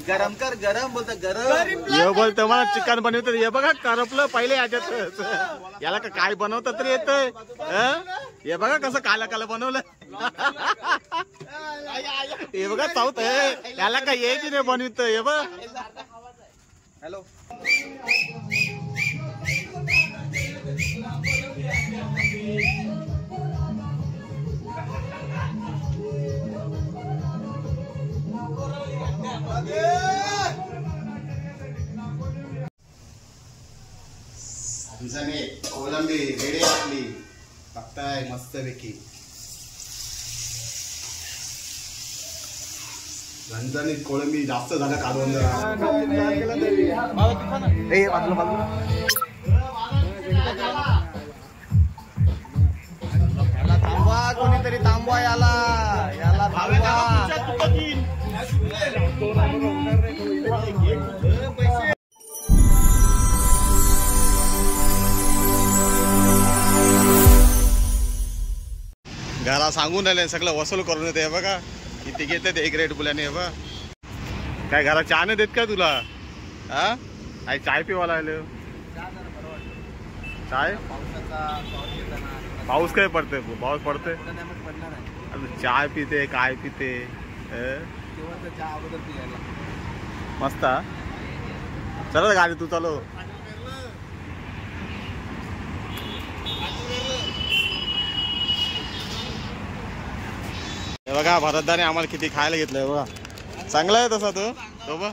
गरम कर गरम बोलतो गरम ये बोलतो मला चिकन बनवतो हे बघा करपलं पहिले याच्यात याला काय बनवतात तरी येतंय हे बघा कसं काला काला बनवलं हे बघा चावत याला काय यायची नाही बनवित हे बघ हॅलो कोलंबी रेडी आपली बघताय मस्त पैकी झणझणीत कोळंबी जास्त झालं काढून याला थांबवा कोणीतरी थांबवा याला याला थांबवा घरा सांगून राहिले सगळं वसूल करून येते बघा किती घेतात एक रेट बुल्याने बघा काय घरा चहा नाही देत का तुला हा काय चाय पिवायला आले चाय पाऊस काय पडते पाऊस पडते चाय पिते काय पिते मस्त चल गाडी तू चालव हे बघा भरतदाने आम्हाला किती खायला घेतलंय बघा चांगला आहे तसा तो बघ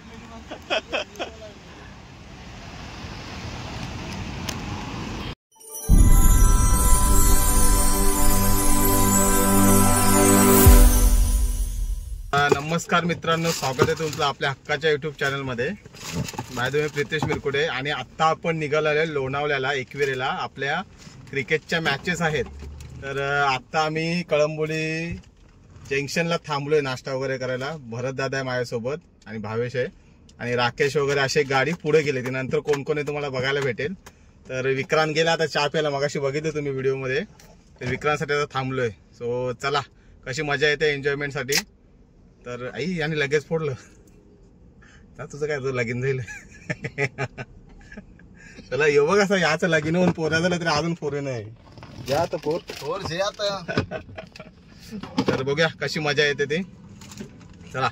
नमस्कार मित्रांनो स्वागत आहे तुमचं आपल्या हक्काच्या युट्यूब चॅनल मध्ये मी प्रितेश मिरकुडे आणि आता आपण निघालेलो लोणावळ्याला एकविरेला आपल्या क्रिकेटच्या मॅचेस आहेत तर आता आम्ही कळंबोली जंक्शनला थांबलोय नाश्ता वगैरे करायला भरत दादा आहे माझ्यासोबत आणि भावेश आहे आणि राकेश वगैरे अशी गाडी पुढे गेली नंतर कोण कोण आहे तुम्हाला बघायला भेटेल तर विक्रांत गेला आता चहा प्यायला मगाशी बघितलं तुम्ही व्हिडिओ मध्ये तर विक्रांतसाठी आता थांबलोय सो चला कशी मजा येते एन्जॉयमेंट साठी तर आई याने लगेच फोडलं तुझं काय तुझं लगीन जाईल चला येऊ बघ असं याचं लगीन होऊन पोरा झालं तरी अजून पोरे नाही जा आता पोर जे आता तर बघूया कशी मजा येते ते चला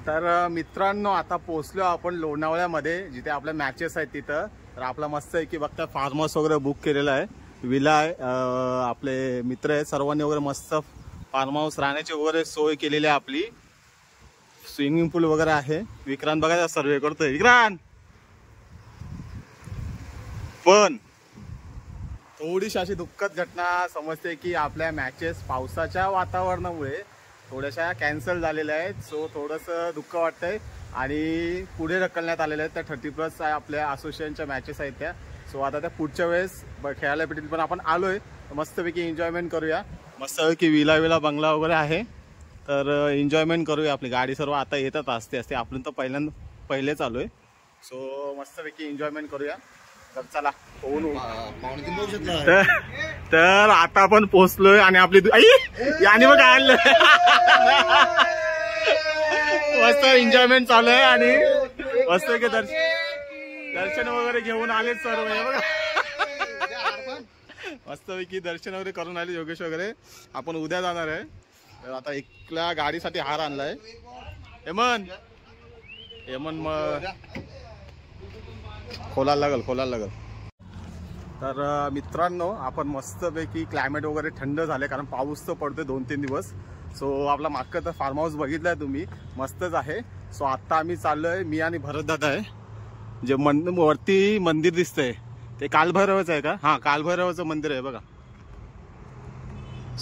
तर मित्रांनो आता पोहोचलो आपण लोणावळ्यामध्ये जिथे आपल्या मॅचेस आहेत तिथं तर आपला मस्त आहे की बघता फार्म हाऊस वगैरे बुक केलेला आहे विला आहे आपले मित्र आहेत सर्वांनी वगैरे मस्त फार्म हाऊस राहण्याची वगैरे सोय केलेली आहे आपली स्विमिंग पूल वगैरे आहे विक्रांत बघा सर्वे करतोय विक्रांत पण थोडीशी अशी दुःखद घटना समजते की आपल्या मॅचेस पावसाच्या वातावरणामुळे थोड्याशा कॅन्सल झालेल्या आहेत सो थोडंसं दुःख वाटतंय आणि पुढे ढकलण्यात आलेल्या आहेत त्या 30+ आपल्या असोसिएशनच्या मॅचेस आहेत त्या सो आता त्या पुढच्या वेळेस खेळायला भेटेल पण आपण आलोय मस्तपैकी एन्जॉयमेंट करूया मस्तपैकी विला बंगला वगैरे आहे तर एन्जॉयमेंट करूया आपली गाडी सर्व आता येतात असते आपण तर पहिले चालू सो मस्तपैकी एन्जॉयमेंट करूया तर चला तर आता आपण पोहोचलोय आणि आपली याने बघ आणलं मस्त एन्जॉयमेंट चालू आहे आणि मस्त की दर्शन वगैरे घेऊन आले सर्व बघा मस्तपैकी दर्शन वगैरे करून आले योगेश वगैरे आपण उद्या जाणार आहे तर आता एकल्या गाडीसाठी हार आणलाय हेमन मग खोलायला लागल तर मित्रांनो आपण मस्तपैकी क्लायमेट वगैरे थंड झाले कारण पाऊस तर पडतोय 2-3 दिवस सो आपला मागचं तर फार्म हाऊस बघितलाय तुम्ही, मस्तच आहे. सो आता आम्ही चाललोय, मी आणि भरत दादा आहे. जे वरती मंदिर दिसतंय ते कालभैरवाचं आहे का? हा, कालभैरवाचं मंदिर आहे बघा.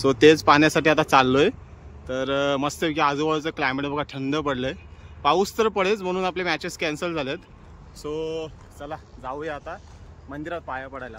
सो तेच पाहण्यासाठी आता चाललोय. तर मस्त की आजूबाजूचं क्लायमेट बघा, थंड पडलंय. पाऊस तर पडेल म्हणून आपले मॅचेस कॅन्सल झालेत. सो चला जाऊया आता मंदिरात पाया पडायला.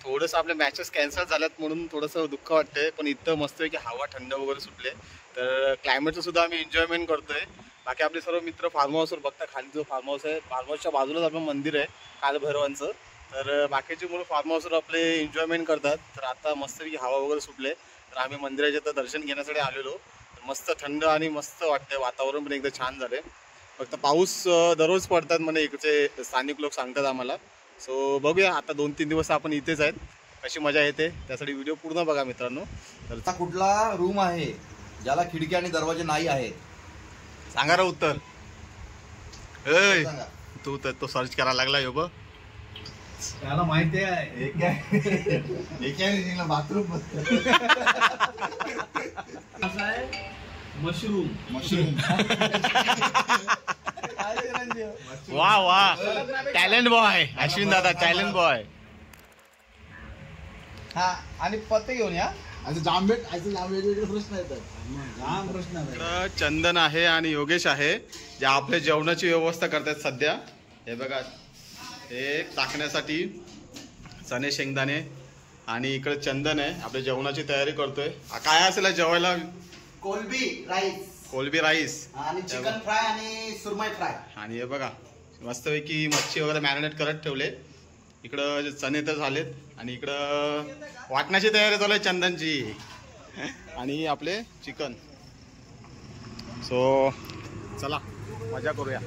थोडंसं आपले मॅचेस कॅन्सल झाल्यात म्हणून थोडंसं दुःख वाटतंय, पण इथं मस्त आहे की हवा थंड वगैरे सुटले, तर क्लायमेटचं सुद्धा आम्ही एन्जॉयमेंट करतोय. बाकी आपले सर्व मित्र फार्म हाऊसवर बघता, खाली जो फार्म हाऊस आहे, फार्म हाऊसच्या बाजूलाच आपलं मंदिर आहे कालभैरवांचं. तर बाकीचे मुलं फार्म हाऊसवर आपले एन्जॉयमेंट करतात. तर आता मस्त की हवा वगैरे सुटले, तर आम्ही मंदिराच्या तर दर्शन घेण्यासाठी आलेलो. मस्त थंड आणि मस्त वाटतंय, वातावरण पण एकदम छान झालंय. फक्त पाऊस दररोज पडतात म्हणजे इकडचे स्थानिक लोक सांगतात आम्हाला. सो बघूया आता 2-3 दिवस आपण इथेच आहेत, कशी मजा येते त्यासाठी व्हिडिओ पूर्ण बघा मित्रांनो. तर कुठला रूम आहे ज्याला खिडकी आणि दरवाजे नाही आहेत? सांगा रे उत्तर. तू तर तो सर्च करायला लागला यो बघ, त्याला माहिती आहे. Bathroom mushroom. वा वा, टॅलेंट बॉय अश्विन दादा, टॅलेंट बॉय. हा, आणि पत्ते घेऊन या. चंदन आहे आणि योगेश आहे जे आपल्या जेवणाची व्यवस्था करतात सध्या. हे बघा, हे टाकण्यासाठी चणे शेंगदाणे, आणि इकडे चंदन आहे आपल्या जेवणाची तयारी करतोय. काय असेल जेवायला? कोलबी राईस आणि चिकन फ्राय आणि सुरमई फ्राय. आणि हे बघा मस्तपैकी मच्छी वगैरे मॅरिनेट करत ठेवले. इकडं चणे तर झालेत आणि इकडं वाटण्याची तयारी चालू आहे चंदनची, आणि आपले चिकन. सो चला मजा करूया.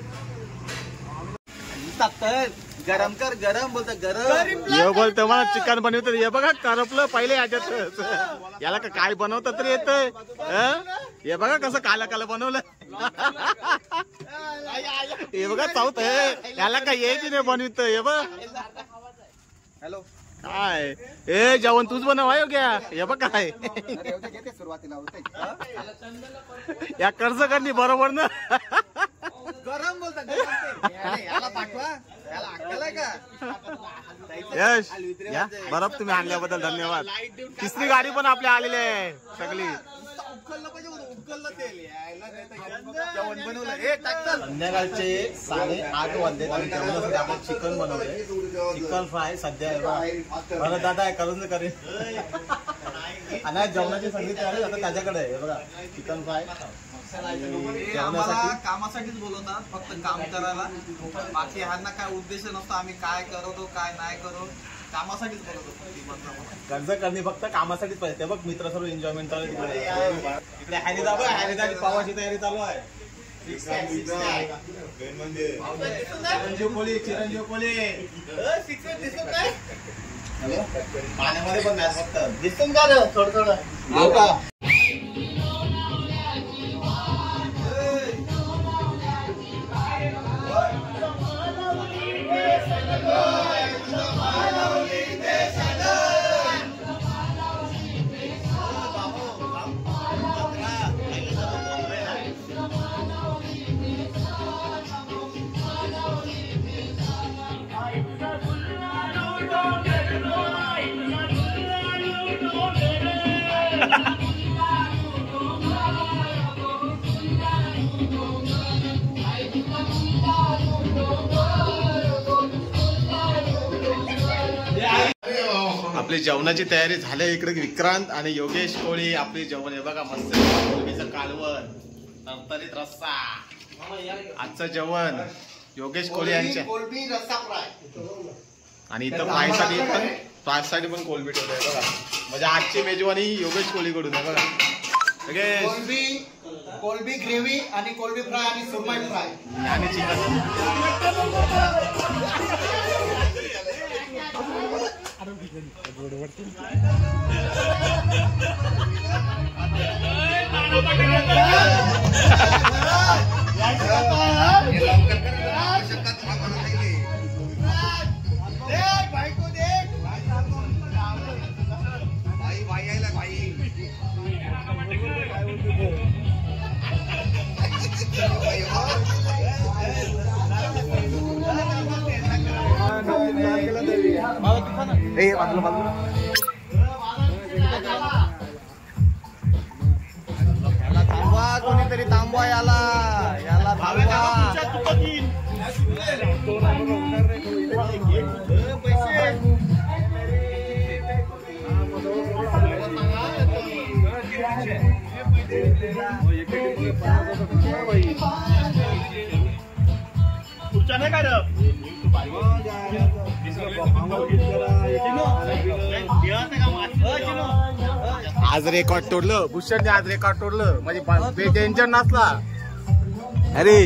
गरम कर, गरम बोलतो, गरम. ये बोलतो मला चिकन बनवतात. हे बघा करपलं पहिले याच्यात, याला काय बनवतात तरी येतंय. हे बघा कसं काला काला बनवलं. हे बघा चावत आहे, याला काय यायची नाही बनवित. हे बघ हॅलो, काय ए जेवण तूच बनव आहे क्या? हे बघ काय सुरुवातीला या कर्ज करणी बरोबर ना. गरम बोलतात. याला पाठवा, याला अक्कल आहे का? यश या बरोबर, तुम्ही आणल्याबद्दल धन्यवाद. तिसरी गाडी पण आपल्या आलेली आहे सगळी. संध्याकाळचे 8:30 वाजले आणि जेवणासाठी आपण चिकन बनवलंय. चिकन फ्राय सध्या बरं दादा करून करेन. आणि जेवणाची सगळी तयारी आता त्याच्याकडे आहे. बघा चिकन फ्राय. आम्हाला कामासाठीच बोलवतात, फक्त काम करायला. बाकी ह्यांना काय उद्देश नसतो आम्ही काय करतो काय नाही करू, कामासाठीच बोलवतो. कर्ज करणे फक्त कामासाठीच पाहिजे. बघ मित्र सर्व एन्जॉयमेंट चालू आहे. इकडे हॅरिदा पावाची तयारी चालू आहे. चिरंजीव कोली, चिरंजीव कोली पाण्यामध्ये पण मॅच फक्त दिसतो का रे थोडं थोडं. आपली जेवणाची तयारी झाली. इकडे विक्रांत आणि योगेश कोळी आपली जेवण आहे बघा. मस्त कोलंबीचं कालवण, तरतरीत रस्सा. आजचं जेवण योगेश कोळी यांच्या. कोलंबी रस्सा फ्राय. आणि इथं फ्रायसाठी पण कोलंबी ठेवलंय बघा. म्हणजे आजची मेजवानी योगेश कोळीकडून आहे बघा. कोलंबी ग्रेव्ही आणि कोलंबी फ्राय आणि सुरमई फ्राय आणि चिकन. थांबवा, कोणीतरी थांबवा याला आज रेकॉर्ड तोडलं भूषणने. आज रेकॉर्ड तोडलं म्हणजे डेंजर नसला. अरे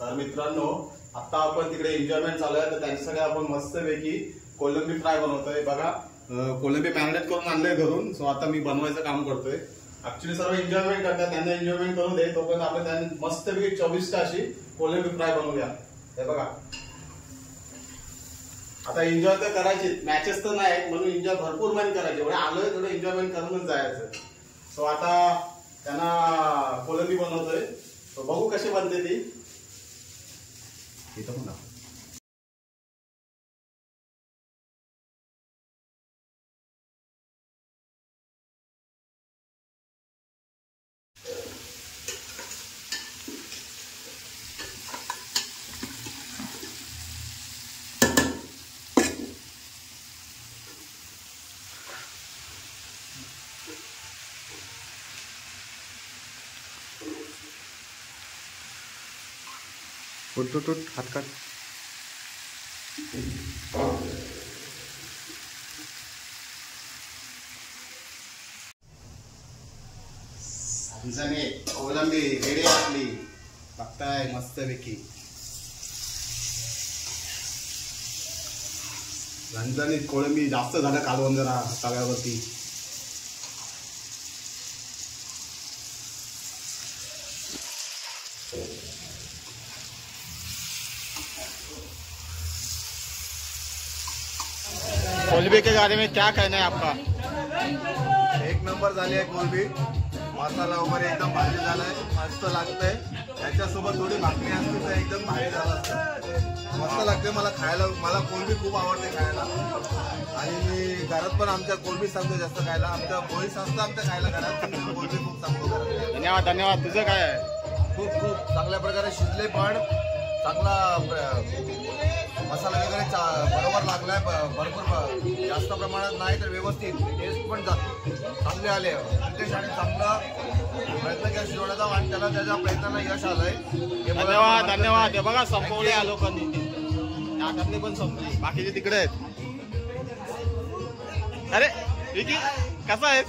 तर मित्रांनो, आता आपण तिकडे एन्जॉयमेंट चालू आहे तर त्यांच्यासाठी आपण मस्तपैकी कोलंबी फ्राय बनवतोय बघा. कोलंबी मॅरिनेट करून आणलंय घरून. सो आता मी बनवायचं काम करतोय. ऍक्च्युली सर्व एन्जॉयमेंट करतात, त्यांना एन्जॉयमेंट करू दे. तोपर्यंत आपण त्यांना मस्तपैकी 24 अशी कोलंबी फ्राय बनवूया. हे बघा, आता एन्जॉय तर करायची, मॅचेस तर नाही म्हणून एन्जॉय भरपूर महिने करायचे. जेवढे आलोय तेवढं एन्जॉयमेंट करूनच जायचं. सो आता त्यांना कोलंबी बनवतोय. तो बघू कशी बनते ती. इथं पण उठ हात काढ. कोलंबी रेडी आपली बघताय मस्तपैकी. झणझणीत कोळंबी जास्त झालं कालवण जरा तव्यावरती. कोलंबी के बारे में क्या कहना है आपका? एक नंबर झाली आहे कोलंबी. मसाला वगैरे एकदम भारी झालाय, मस्त लागतंय. त्याच्यासोबत थोडी भाकरी असते तर एकदम भारी झालं असतं. मस्त लागते मला खायला. मला कोलंबी खूप आवडते खायला. आणि मी घरात पण आमच्या कोलंबी सांगतो जास्त खायला. आमच्या पोळी सांगतो आमच्या खायला घरात, कोलंबी खूप सांगतो घरात. धन्यवाद धन्यवाद. तुझं काय आहे? खूप खूप चांगल्या प्रकारे शिजले पण चांगला मसाला वगैरे बरोबर लागलाय, भरपूर जास्त प्रमाणात नाही तर व्यवस्थित टेस्ट पण चांगले आले. रितेश आणि चांगला प्रयत्न केला शिजवण्याचा आणि त्याला त्याच्या प्रयत्नाला यश आलंय. धन्यवाद धन्यवाद. हे बघा संपवले या लोकांनी, त्यातले पण संपले, बाकीचे तिकडे आहेत. अरे विकी कसा आहे?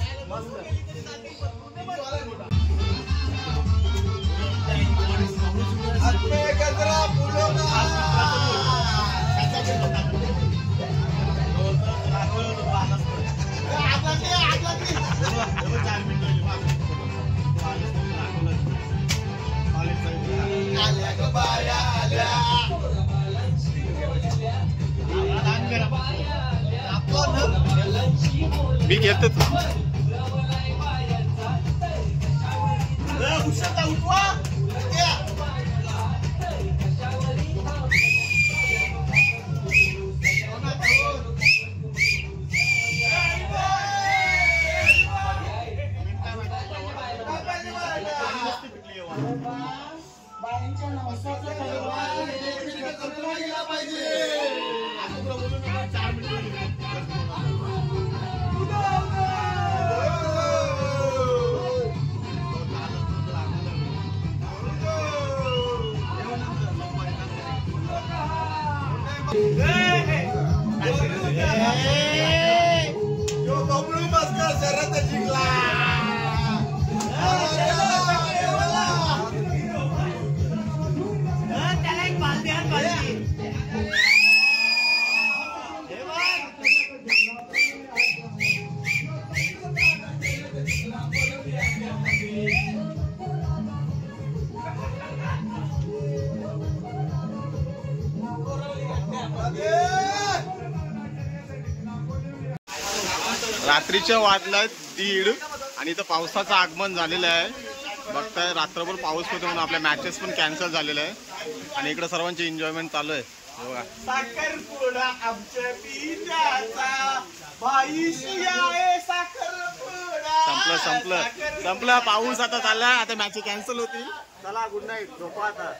मी घेतो रात्रीच्या वाजलाय 1:30 आणि इथं पावसाचं आगमन झालेलं आहे. बघताय रात्रभर पाऊस होतो म्हणून आपल्या मॅचेस पण कॅन्सल झालेल्या आहे आणि इकडे सर्वांची एन्जॉयमेंट चालू आहे. बघा साखरपुडा आमच्या पिठाचा बाईशी आहे साखरपुडा. संपलं पाऊस आता चाललाय. आता मॅच कॅन्सल होती. चला गुड नाईट, झोपा आता.